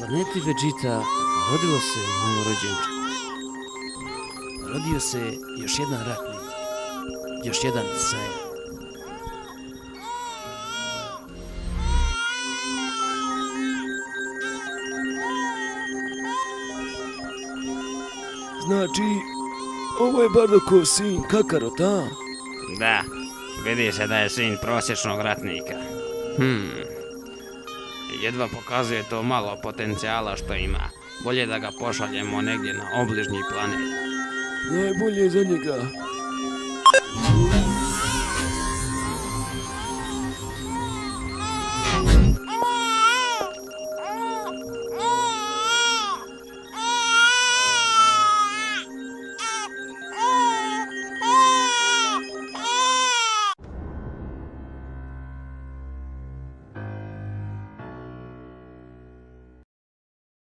planeti Vegeta rodilo se novorođenče. Rodio se još jedan ratnik, još jedan Saiyan. Znači, ovo je Bardokov sin Kakarot, a? Da, vidi se da je sin prosječnog ratnika. Jedva pokazuje to malo potencijala što ima. Bolje da ga pošaljemo negdje na obližnji planet. Najbolje je za njega